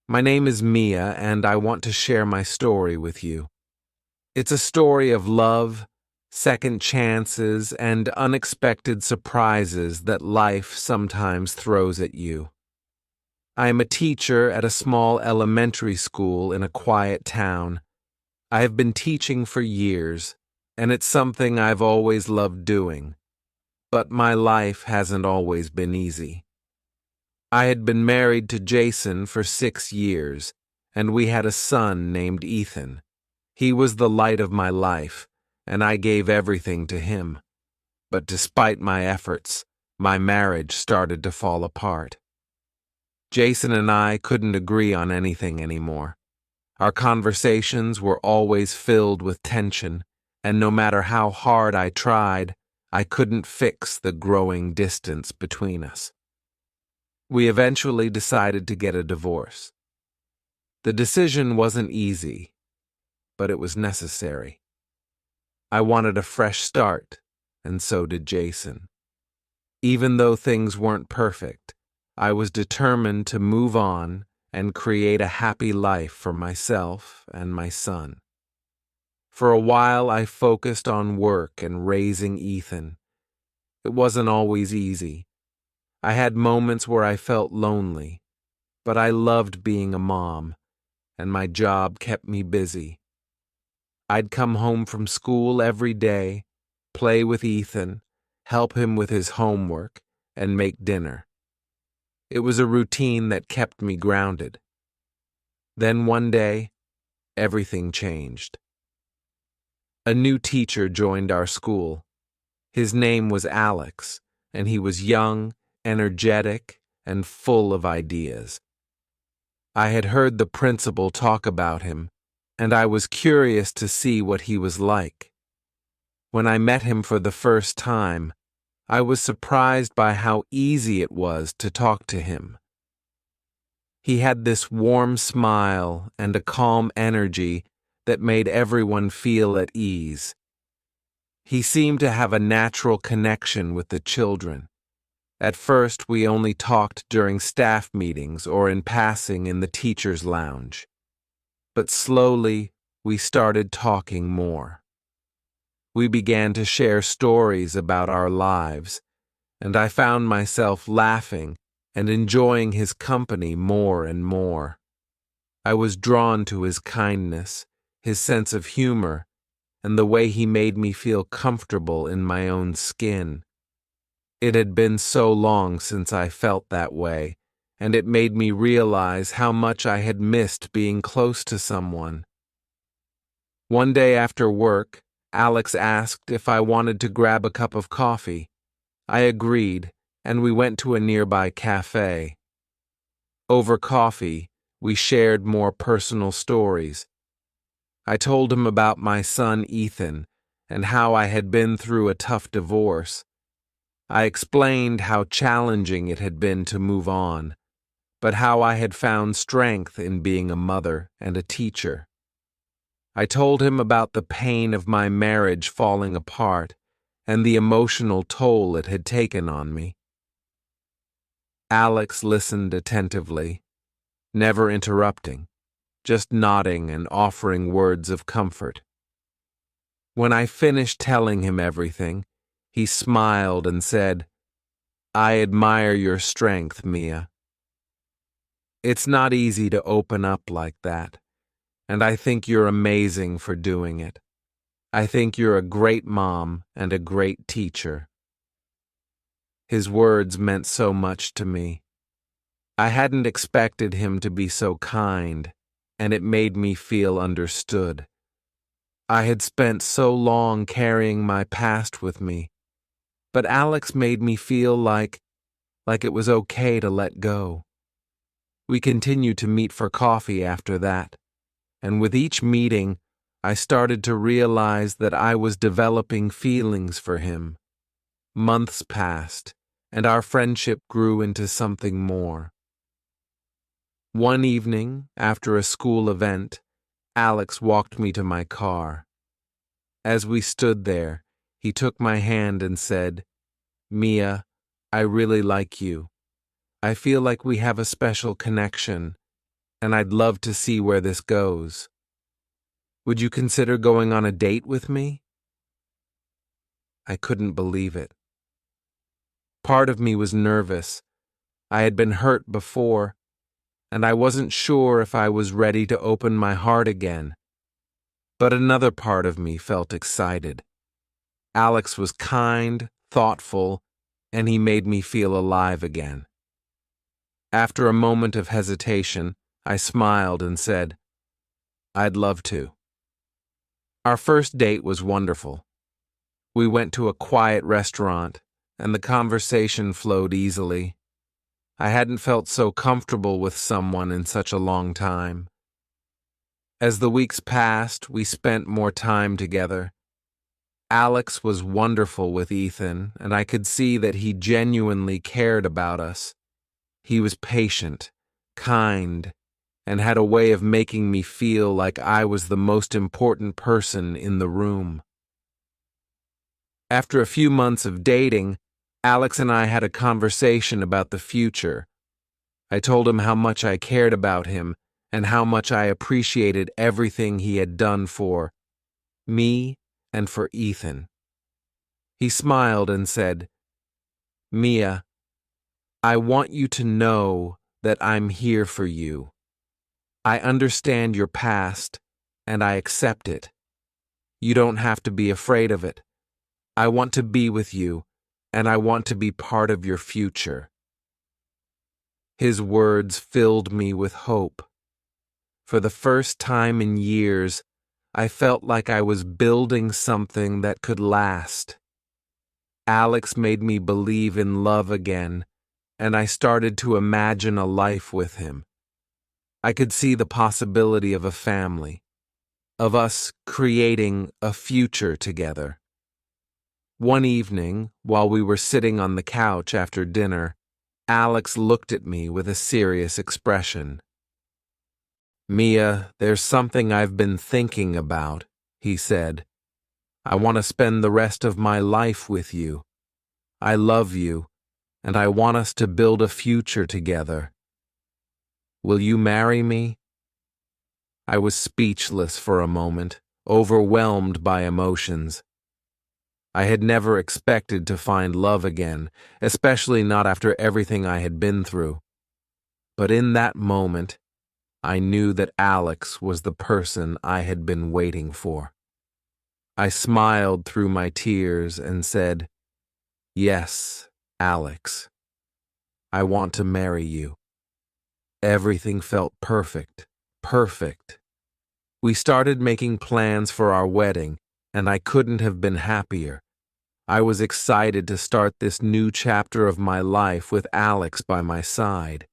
My name is Mia, and I want to share my story with you. It's a story of love, second chances, and unexpected surprises that life sometimes throws at you. I am a teacher at a small elementary school in a quiet town. I have been teaching for years, and it's something I've always loved doing. But my life hasn't always been easy. I had been married to Jason for 6 years, and we had a son named Ethan. He was the light of my life, and I gave everything to him. But despite my efforts, my marriage started to fall apart. Jason and I couldn't agree on anything anymore. Our conversations were always filled with tension, and no matter how hard I tried, I couldn't fix the growing distance between us. We eventually decided to get a divorce. The decision wasn't easy, but it was necessary. I wanted a fresh start, and so did Jason. Even though things weren't perfect, I was determined to move on and create a happy life for myself and my son. For a while, I focused on work and raising Ethan. It wasn't always easy. I had moments where I felt lonely, but I loved being a mom, and my job kept me busy. I'd come home from school every day, play with Ethan, help him with his homework, and make dinner. It was a routine that kept me grounded. Then one day, everything changed. A new teacher joined our school. His name was Alex, and he was young, energetic, and full of ideas. I had heard the principal talk about him, and I was curious to see what he was like. When I met him for the first time, I was surprised by how easy it was to talk to him. He had this warm smile and a calm energy that made everyone feel at ease. He seemed to have a natural connection with the children. At first, we only talked during staff meetings or in passing in the teacher's lounge. But slowly, we started talking more. We began to share stories about our lives, and I found myself laughing and enjoying his company more and more. I was drawn to his kindness, his sense of humor, and the way he made me feel comfortable in my own skin. It had been so long since I felt that way, and it made me realize how much I had missed being close to someone. One day after work, Alex asked if I wanted to grab a cup of coffee. I agreed, and we went to a nearby cafe. Over coffee, we shared more personal stories. I told him about my son Ethan and how I had been through a tough divorce. I explained how challenging it had been to move on, but how I had found strength in being a mother and a teacher. I told him about the pain of my marriage falling apart and the emotional toll it had taken on me. Alex listened attentively, never interrupting, just nodding and offering words of comfort. When I finished telling him everything, he smiled and said, "I admire your strength, Mia. It's not easy to open up like that, and I think you're amazing for doing it. I think you're a great mom and a great teacher." His words meant so much to me. I hadn't expected him to be so kind, and it made me feel understood. I had spent so long carrying my past with me, but Alex made me feel like it was okay to let go. We continued to meet for coffee after that, and with each meeting, I started to realize that I was developing feelings for him. Months passed, and our friendship grew into something more. One evening, after a school event, Alex walked me to my car. As we stood there, he took my hand and said, "Mia, I really like you. I feel like we have a special connection, and I'd love to see where this goes. Would you consider going on a date with me?" I couldn't believe it. Part of me was nervous. I had been hurt before, and I wasn't sure if I was ready to open my heart again. But another part of me felt excited. Alex was kind, thoughtful, and he made me feel alive again. After a moment of hesitation, I smiled and said, "I'd love to." Our first date was wonderful. We went to a quiet restaurant, and the conversation flowed easily. I hadn't felt so comfortable with someone in such a long time. As the weeks passed, we spent more time together. Alex was wonderful with Ethan, and I could see that he genuinely cared about us. He was patient, kind, and had a way of making me feel like I was the most important person in the room. After a few months of dating, Alex and I had a conversation about the future. I told him how much I cared about him and how much I appreciated everything he had done for me and for Ethan. He smiled and said, "Mia, I want you to know that I'm here for you. I understand your past, and I accept it. You don't have to be afraid of it. I want to be with you, and I want to be part of your future." His words filled me with hope. For the first time in years, I felt like I was building something that could last. Alex made me believe in love again, and I started to imagine a life with him. I could see the possibility of a family, of us creating a future together. One evening, while we were sitting on the couch after dinner, Alex looked at me with a serious expression. "Mia, there's something I've been thinking about," he said. "I want to spend the rest of my life with you. I love you, and I want us to build a future together. Will you marry me?" I was speechless for a moment, overwhelmed by emotions. I had never expected to find love again, especially not after everything I had been through. But in that moment, I knew that Alex was the person I had been waiting for. I smiled through my tears and said, "Yes, Alex, I want to marry you." Everything felt perfect, perfect. We started making plans for our wedding, and I couldn't have been happier. I was excited to start this new chapter of my life with Alex by my side.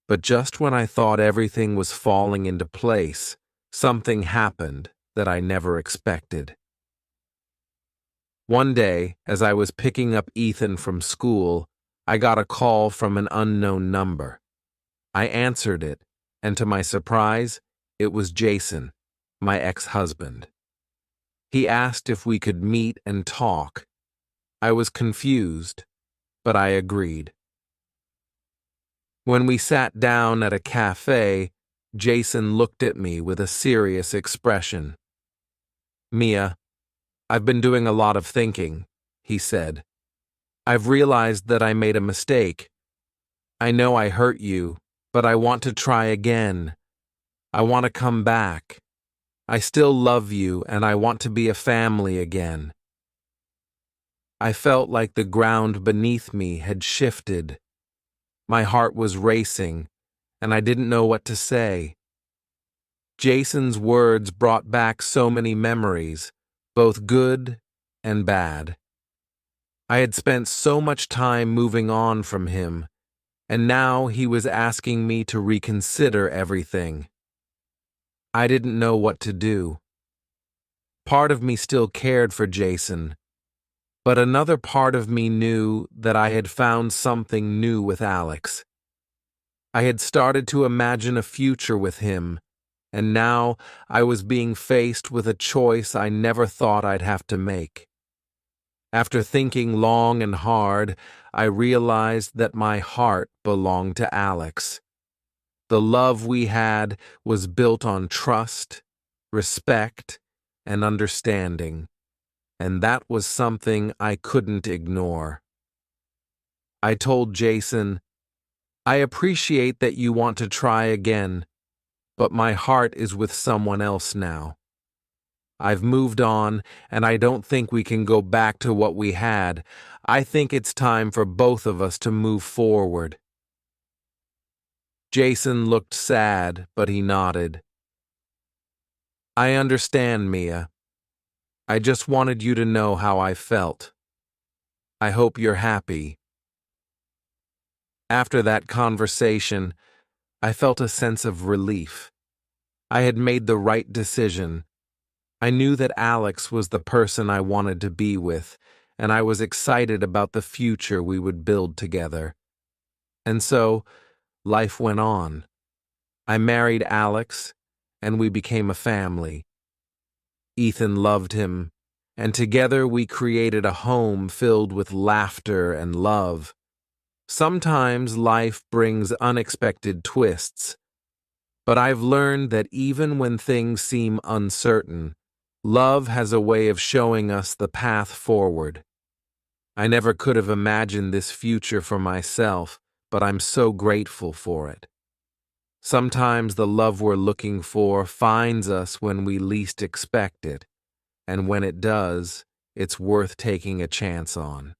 But just when I thought everything was falling into place, something happened that I never expected. One day, as I was picking up Ethan from school, I got a call from an unknown number. I answered it, and to my surprise, it was Jason, my ex-husband. He asked if we could meet and talk. I was confused, but I agreed. When we sat down at a cafe, Jason looked at me with a serious expression. "Mia, I've been doing a lot of thinking," he said. "I've realized that I made a mistake. I know I hurt you, but I want to try again. I want to come back. I still love you, and I want to be a family again." I felt like the ground beneath me had shifted. My heart was racing, and I didn't know what to say. Jason's words brought back so many memories, both good and bad. I had spent so much time moving on from him, and now he was asking me to reconsider everything. I didn't know what to do. Part of me still cared for Jason, but another part of me knew that I had found something new with Alex. I had started to imagine a future with him, and now I was being faced with a choice I never thought I'd have to make. After thinking long and hard, I realized that my heart belonged to Alex. The love we had was built on trust, respect, and understanding, and that was something I couldn't ignore. I told Jason, "I appreciate that you want to try again, but my heart is with someone else now. I've moved on, and I don't think we can go back to what we had. I think it's time for both of us to move forward." Jason looked sad, but he nodded. "I understand, Mia. I just wanted you to know how I felt. I hope you're happy." After that conversation, I felt a sense of relief. I had made the right decision. I knew that Alex was the person I wanted to be with, and I was excited about the future we would build together. And so, life went on. I married Alex, and we became a family. Ethan loved him, and together we created a home filled with laughter and love. Sometimes life brings unexpected twists, but I've learned that even when things seem uncertain, love has a way of showing us the path forward. I never could have imagined this future for myself, but I'm so grateful for it. Sometimes the love we're looking for finds us when we least expect it, and when it does, it's worth taking a chance on.